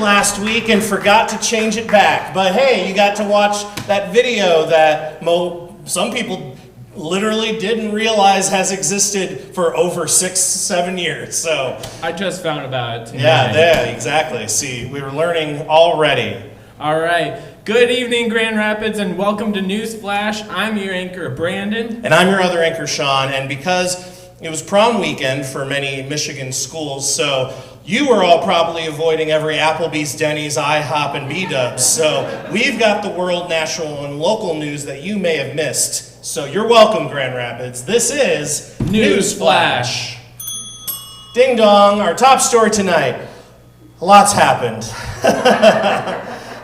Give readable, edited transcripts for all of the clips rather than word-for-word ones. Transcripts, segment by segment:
last week and forgot to change it back. But hey, you got to watch that video that some people literally didn't realize has existed for over 6-7 years. So I just found about it today. Yeah, exactly. See, we were learning already. All right. Good evening, Grand Rapids, and welcome to NewsFlash. I'm your anchor, Brandon. And I'm your other anchor, Sean. And because it was prom weekend for many Michigan schools, so you were all probably avoiding every Applebee's, Denny's, IHOP, and B-Dubs. So we've got the world, national, and local news that you may have missed. So you're welcome, Grand Rapids. This is NewsFlash. Ding dong, our top story tonight. A lot's happened.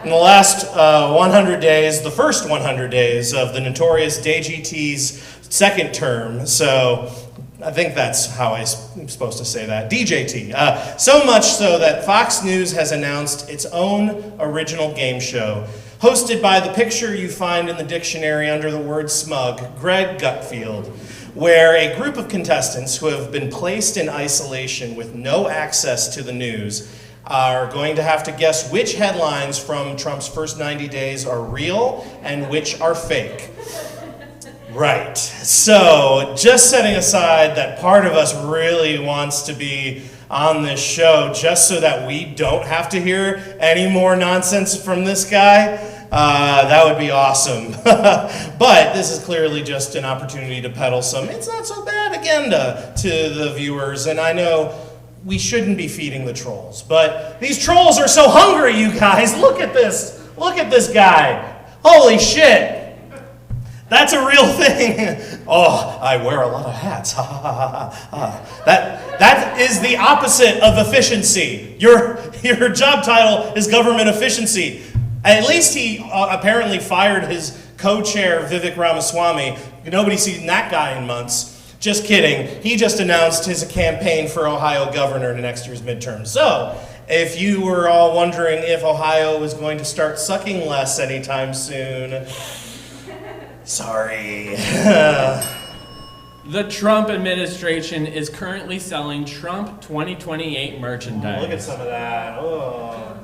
In the last 100 days, the first 100 days of the notorious DJT's second term, so I think that's how I'm supposed to say that, DJT. So much so that Fox News has announced its own original game show, hosted by the picture you find in the dictionary under the word smug, Greg Gutfield, where a group of contestants who have been placed in isolation with no access to the news are going to have to guess which headlines from Trump's first 90 days are real and which are fake. Right. So, just setting aside that part of us really wants to be on this show just so that we don't have to hear any more nonsense from this guy, that would be awesome. But this is clearly just an opportunity to peddle some it's not so bad agenda to the viewers, and I know we shouldn't be feeding the trolls, but these trolls are so hungry, you guys. Look at this. Look at this guy. Holy shit. That's a real thing. Oh, I wear a lot of hats. That is the opposite of efficiency. Your job title is government efficiency. At least he apparently fired his co-chair, Vivek Ramaswamy. Nobody's seen that guy in months. Just kidding. He just announced his campaign for Ohio governor in next year's midterm. So, if you were all wondering if Ohio was going to start sucking less anytime soon, sorry. The Trump administration is currently selling Trump 2028 merchandise. Look at some of that. Oh,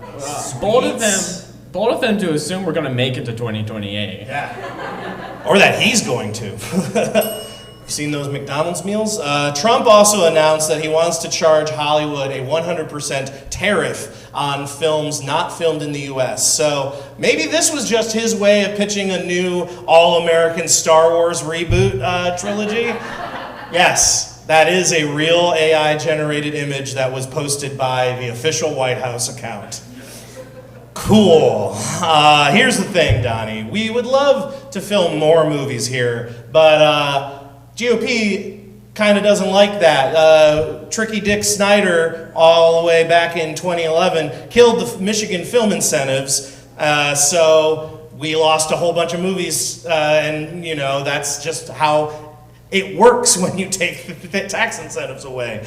Bold of them to assume we're going to make it to 2028. Yeah. Or that he's going to. Seen those McDonald's meals? Trump also announced that he wants to charge Hollywood a 100% tariff on films not filmed in the U.S. So maybe this was just his way of pitching a new all-American Star Wars reboot trilogy. Yes, that is a real AI-generated image that was posted by the official White House account. Cool. Here's the thing, Donnie. We would love to film more movies here, but GOP kind of doesn't like that. Tricky Dick Snyder, all the way back in 2011, killed the Michigan film incentives. So we lost a whole bunch of movies, and you know that's just how it works when you take the tax incentives away.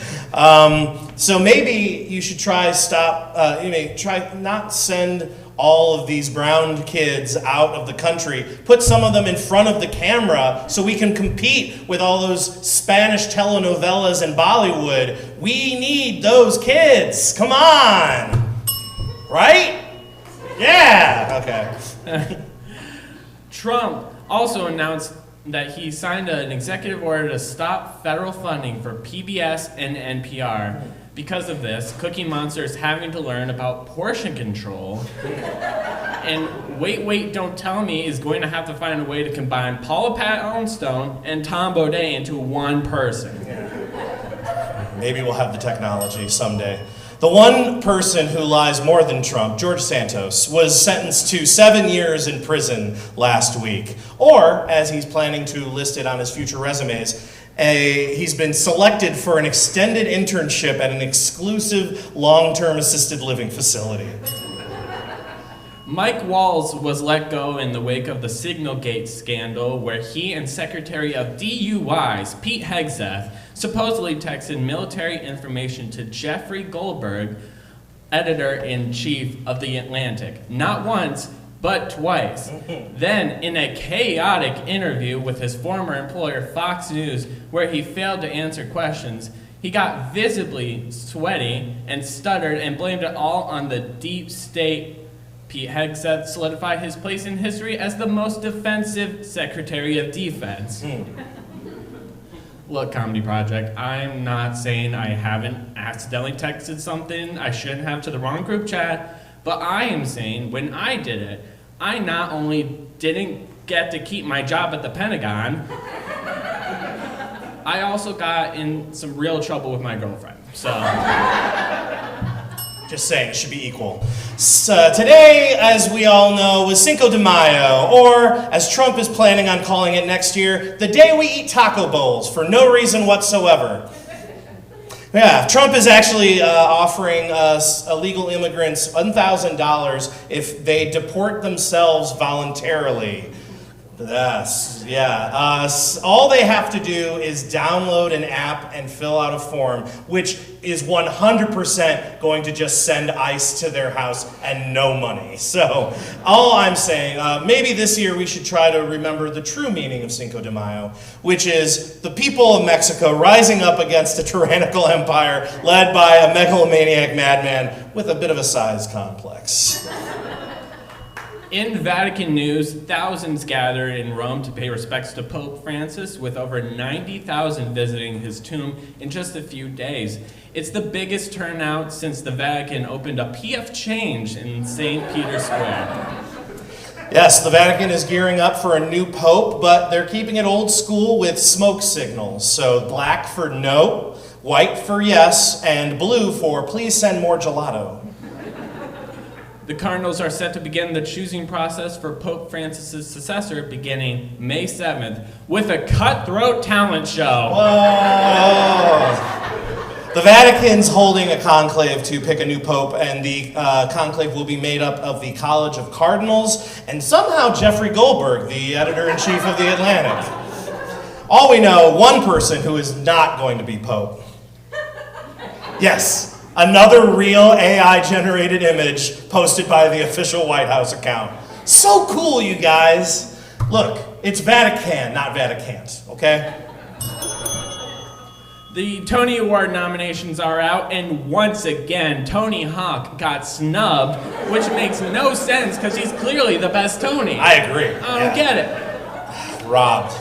So maybe you should try not send all of these brown kids out of the country. Put some of them in front of the camera so we can compete with all those Spanish telenovelas in Bollywood. We need those kids. Come on. Right? Yeah. Okay. Trump also announced that he signed an executive order to stop federal funding for PBS and NPR. Because of this, Cookie Monster is having to learn about portion control. And Wait, Don't Tell Me is going to have to find a way to combine Paula Poundstone and Tom Bodett into one person. Maybe we'll have the technology someday. The one person who lies more than Trump, George Santos, was sentenced to 7 years in prison last week. Or, as he's planning to list it on his future resumes, he's been selected for an extended internship at an exclusive long-term assisted living facility. Mike Walls was let go in the wake of the Signalgate scandal, where he and Secretary of DUIs, Pete Hegseth, supposedly texted military information to Jeffrey Goldberg, editor-in-chief of The Atlantic. Not once, but twice. Then, in a chaotic interview with his former employer, Fox News, where he failed to answer questions, He got visibly sweaty and stuttered and blamed it all on the deep state. Pete Hegseth solidified his place in history as the most defensive Secretary of Defense. Look, Comedy Project, I'm not saying I haven't accidentally texted something I shouldn't have to the wrong group chat, but I am saying when I did it, I not only didn't get to keep my job at the Pentagon, I also got in some real trouble with my girlfriend, so. Just saying, it should be equal. So, today, as we all know, was Cinco de Mayo, or, as Trump is planning on calling it next year, the day we eat taco bowls for no reason whatsoever. Yeah, Trump is actually offering illegal immigrants $1,000 if they deport themselves voluntarily. Yes, yeah. All they have to do is download an app and fill out a form, which is 100% going to just send ICE to their house and no money. So, all I'm saying, maybe this year we should try to remember the true meaning of Cinco de Mayo, which is the people of Mexico rising up against a tyrannical empire led by a megalomaniac madman with a bit of a size complex. In Vatican news, thousands gathered in Rome to pay respects to Pope Francis, with over 90,000 visiting his tomb in just a few days. It's the biggest turnout since the Vatican opened a PF Change in St. Peter's Square. Yes, the Vatican is gearing up for a new pope, but they're keeping it old school with smoke signals. So black for no, white for yes, and blue for please send more gelato. The Cardinals are set to begin the choosing process for Pope Francis' successor beginning May 7th with a cutthroat talent show. Whoa! The Vatican's holding a conclave to pick a new pope, and the conclave will be made up of the College of Cardinals and somehow Jeffrey Goldberg, the editor-in-chief of The Atlantic. All we know, one person who is not going to be pope. Yes. Another real AI-generated image posted by the official White House account. So cool, you guys. Look, it's Vatican, not Vaticant, okay? The Tony Award nominations are out, and once again, Tony Hawk got snubbed, which makes no sense because he's clearly the best Tony. I agree. I don't get it. Robbed.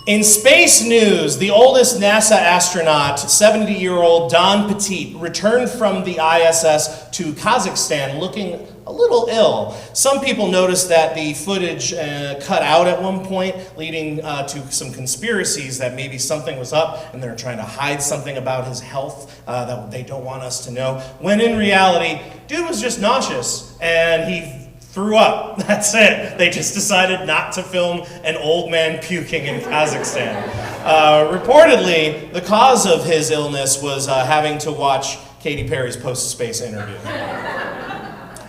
In space news, the oldest NASA astronaut, 70-year-old Don Petit, returned from the ISS to Kazakhstan looking a little ill. Some people noticed that the footage cut out at one point, leading to some conspiracies that maybe something was up and they're trying to hide something about his health that they don't want us to know, when in reality, dude was just nauseous and he threw up. That's it. They just decided not to film an old man puking in Kazakhstan. Reportedly, the cause of his illness was having to watch Katy Perry's post-space interview.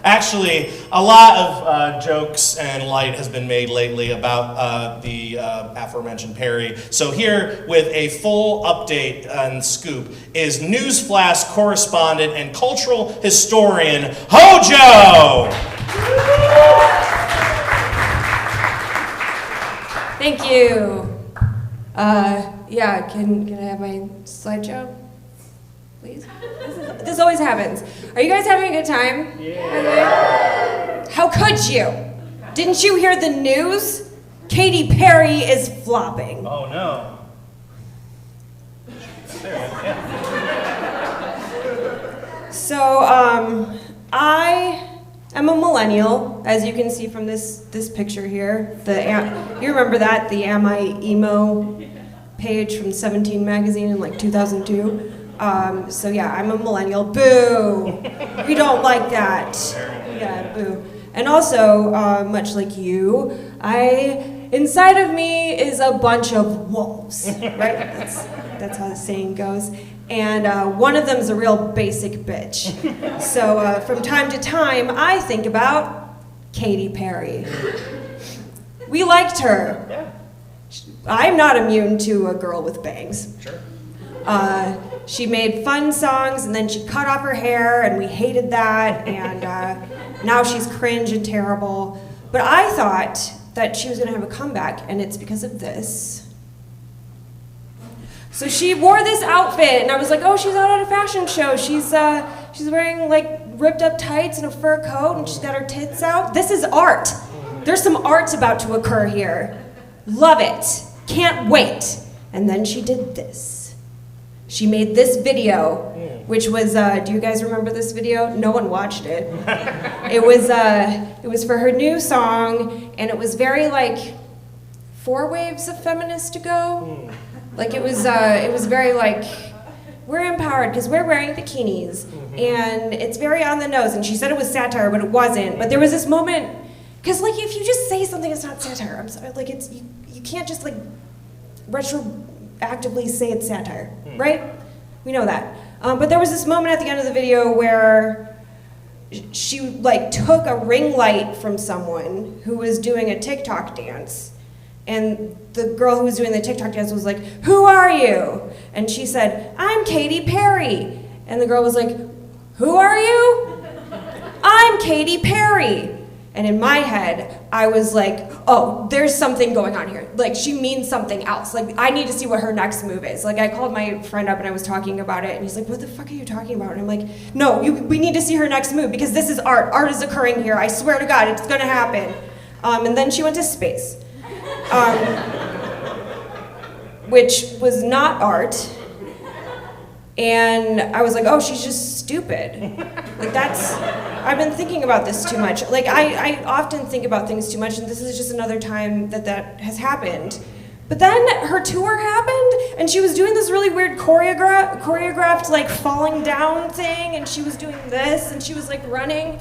Actually, a lot of jokes and light has been made lately about the aforementioned Perry. So here, with a full update and scoop, is NewsFlash correspondent and cultural historian HOJO! Thank you. Yeah, can I have my slideshow, please? This always happens. Are you guys having a good time? Yeah. How could you? Didn't you hear the news? Katy Perry is flopping. Oh no. So, I am a millennial, as you can see from this picture here. You remember that, the Am I Emo page from 17 magazine in like 2002? So yeah, I'm a millennial. Boo! We don't like that. Yeah, boo. And also, much like you, inside of me is a bunch of wolves, right? That's how the saying goes. And one of them is a real basic bitch. So from time to time, I think about Katy Perry. We liked her. Yeah. I'm not immune to a girl with bangs. Sure. She made fun songs, and then she cut off her hair, and we hated that, and now she's cringe and terrible. But I thought that she was going to have a comeback, and it's because of this. So she wore this outfit, and I was like, oh, she's out at a fashion show. She's wearing like ripped up tights and a fur coat, and she's got her tits out. This is art. There's some art about to occur here. Love it. Can't wait. And then she did this. She made this video, which was, do you guys remember this video? No one watched it. It was for her new song, and it was very like 4 waves of feminist to go. Like it was very like, we're empowered because we're wearing bikinis, and it's very on the nose. And she said it was satire, but it wasn't. But there was this moment, because like if you just say something, it's not satire. I'm sorry, like it's you can't just like retroactively say it's satire, right? We know that. But there was this moment at the end of the video where she like took a ring light from someone who was doing a TikTok dance. And the girl who was doing the TikTok dance was like, who are you? And she said, I'm Katy Perry. And the girl was like, who are you? I'm Katy Perry. And in my head, I was like, oh, there's something going on here. Like, she means something else. Like, I need to see what her next move is. Like, I called my friend up and I was talking about it, and he's like, what the fuck are you talking about? And I'm like, no, we need to see her next move because this is art. Art is occurring here. I swear to God, it's gonna happen. And then she went to space. Which was not art, and I was like, oh, she's just stupid. Like I've been thinking about this too much. Like I often think about things too much, and this is just another time that has happened. But then her tour happened, and she was doing this really weird choreographed like falling down thing, and she was doing this, and she was like running.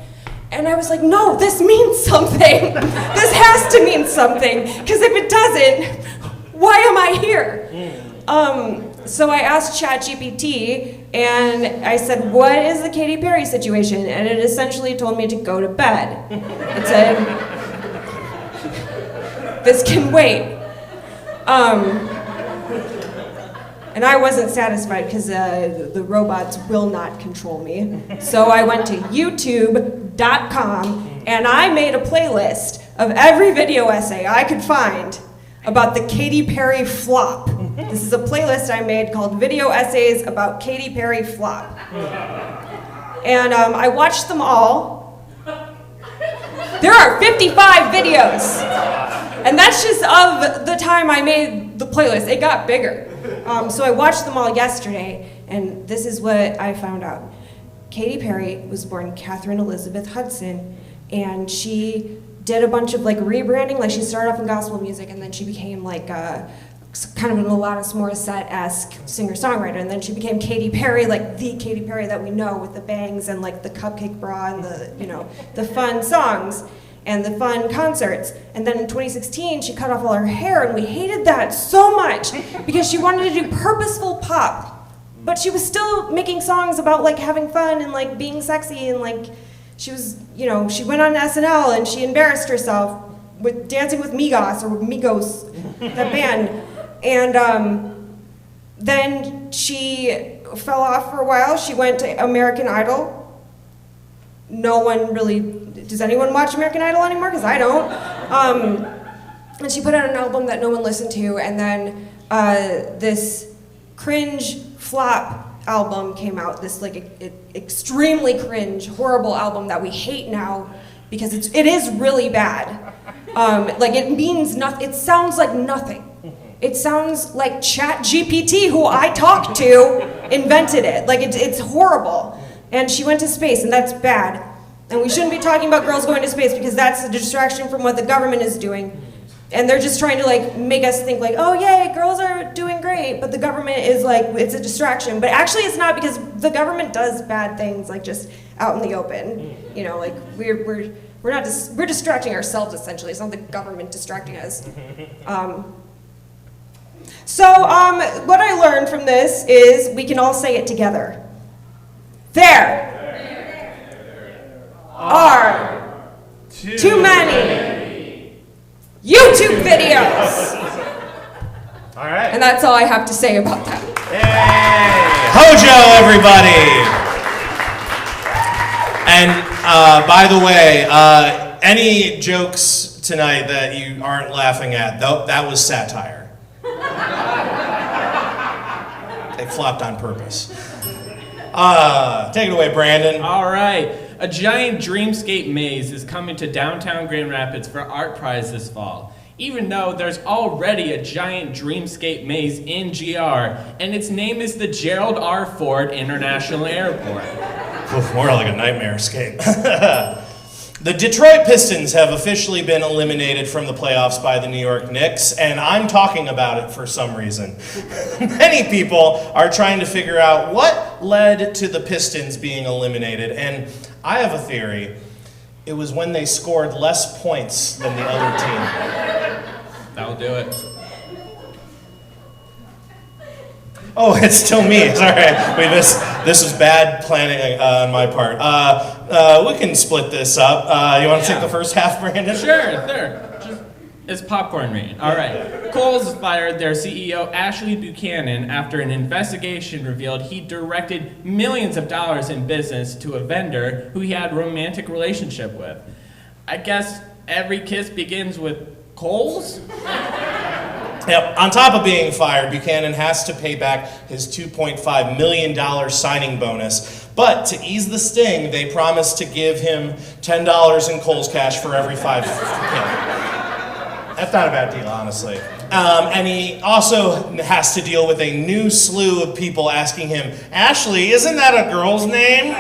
And I was like, no, this means something. This has to mean something. Because if it doesn't, why am I here? So I asked ChatGPT, and I said, what is the Katy Perry situation? And it essentially told me to go to bed. It said, this can wait. And I wasn't satisfied because the robots will not control me. So I went to youtube.com and I made a playlist of every video essay I could find about the Katy Perry flop. This is a playlist I made called Video Essays About Katy Perry Flop. And I watched them all. There are 55 videos. And that's just of the time I made the playlist. It got bigger. So I watched them all yesterday, and this is what I found out. Katy Perry was born Catherine Elizabeth Hudson, and she did a bunch of like rebranding. Like she started off in gospel music, and then she became like kind of an Alanis Morissette-esque singer-songwriter, and then she became Katy Perry, like the Katy Perry that we know, with the bangs and like the cupcake bra and the the fun songs and the fun concerts. And then in 2016, she cut off all her hair, and we hated that so much because she wanted to do purposeful pop. But she was still making songs about like having fun and like being sexy, and like she was, she went on SNL and she embarrassed herself with Dancing with Migos, that band. And then she fell off for a while. She went to American Idol. No one really, does anyone watch American Idol anymore? Because I don't. And she put out an album that no one listened to, and then this cringe flop album came out, this like extremely cringe, horrible album that we hate now because it is really bad. Like it means nothing, it sounds like nothing. It sounds like ChatGPT, who I talked to, invented it. Like it's horrible. And she went to space, and that's bad. And we shouldn't be talking about girls going to space because that's a distraction from what the government is doing. And they're just trying to like make us think like, oh yay, girls are doing great, but the government is like, it's a distraction. But actually it's not, because the government does bad things like just out in the open. Like we're distracting ourselves essentially. It's not the government distracting us. So what I learned from this is we can all say it together. There are too many YouTube videos. All right. And that's all I have to say about that. Yay! HOJO, everybody! And by the way, any jokes tonight that you aren't laughing at, that was satire. They flopped on purpose. Take it away, Brandon. All right. A giant dreamscape maze is coming to downtown Grand Rapids for Art Prize this fall. Even though there's already a giant dreamscape maze in GR, and its name is the Gerald R. Ford International Airport. Oof, more like a nightmare escape. The Detroit Pistons have officially been eliminated from the playoffs by the New York Knicks, and I'm talking about it for some reason. Many people are trying to figure out what led to the Pistons being eliminated, and I have a theory. It was when they scored less points than the other team. That'll do it. Oh, it's still me. Sorry. Wait, this was bad planning on my part. We can split this up. You want to take the first half, Brandon? Sure. It's popcorn rain. All right. Kohl's fired their CEO, Ashley Buchanan, after an investigation revealed he directed millions of dollars in business to a vendor who he had a romantic relationship with. I guess every kiss begins with Kohl's? Yep. On top of being fired, Buchanan has to pay back his $2.5 million signing bonus. But to ease the sting, they promised to give him $10 in Kohl's cash for every 5. That's not a bad deal, honestly. And he also has to deal with a new slew of people asking him, Ashley, isn't that a girl's name?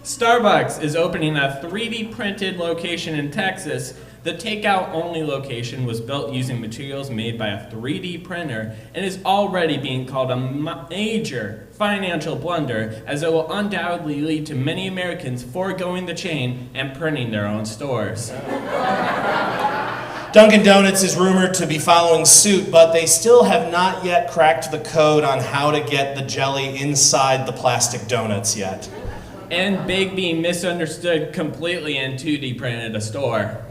Starbucks is opening a 3D printed location in Texas. The takeout-only location was built using materials made by a 3D printer and is already being called a major financial blunder, as it will undoubtedly lead to many Americans foregoing the chain and printing their own stores. Dunkin' Donuts is rumored to be following suit, but they still have not yet cracked the code on how to get the jelly inside the plastic donuts yet. And Big B misunderstood completely and 2D printed a store.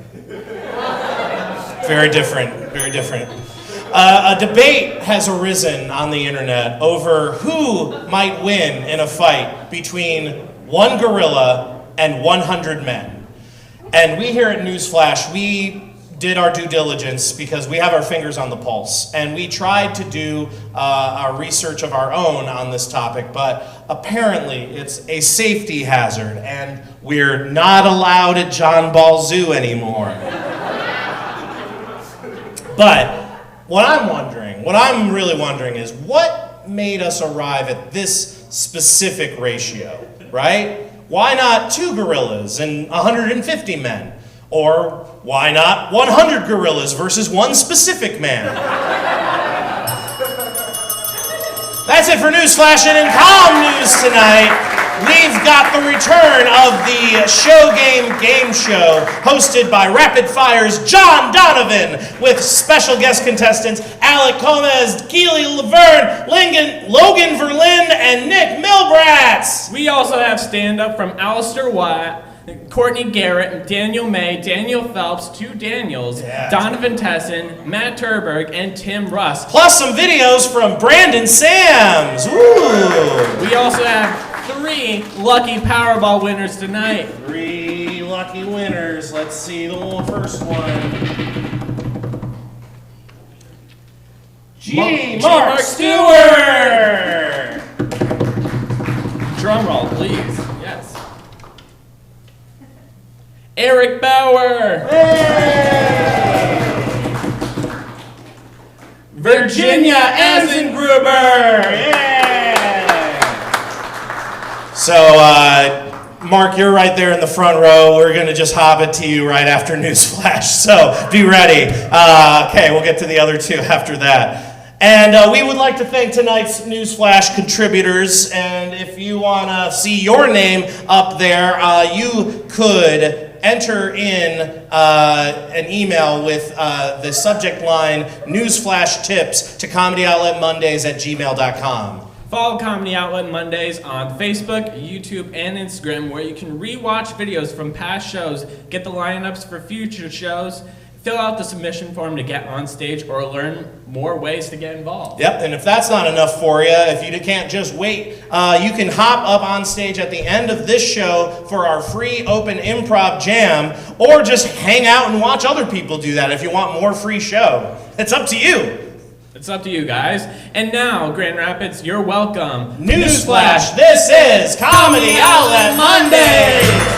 Very different, very different. A debate has arisen on the internet over who might win in a fight between one gorilla and 100 men. And we here at NewsFlash, we did our due diligence because we have our fingers on the pulse. And we tried to do our research of our own on this topic, but apparently it's a safety hazard and we're not allowed at John Ball Zoo anymore. But what I'm really wondering is what made us arrive at this specific ratio, right? Why not 2 gorillas and 150 men? Or why not 100 gorillas versus one specific man? That's it for NewsFlash, and in calm news tonight, we've got the return of the Show Game Show, hosted by Rapid Fire's John Donovan, with special guest contestants Alec Gomez, Keely Laverne, Logan Verlin, and Nick Milbratz. We also have stand-up from Alistair Watt, Courtney Garrett, Daniel May, Daniel Phelps, 2 Daniels, Donovan Tesson, Matt Terburgh, and Tim Russ. Plus some videos from Brandon Sams. Ooh. We also have 3 lucky Powerball winners tonight. 3 lucky winners. Let's see the first one. Mark Stewart. Drum roll, please. Yes. Erik Bauer. Hey! Virginia Asengruber. Yeah! So, Mark, you're right there in the front row. We're going to just hop it to you right after NewsFlash, so be ready. Okay, we'll get to the other 2 after that. And we would like to thank tonight's NewsFlash contributors, and if you want to see your name up there, you could enter in an email with the subject line, NewsFlash Tips, to comedyoutletmondays@gmail.com. Follow Comedy Outlet Mondays on Facebook, YouTube, and Instagram, where you can re-watch videos from past shows, get the lineups for future shows, fill out the submission form to get on stage, or learn more ways to get involved. Yep, and if that's not enough for you, if you can't just wait, you can hop up on stage at the end of this show for our free open improv jam, or just hang out and watch other people do that if you want more free show. It's up to you. It's up to you guys. And now, Grand Rapids, you're welcome. Newsflash, this is Comedy Outlet Monday!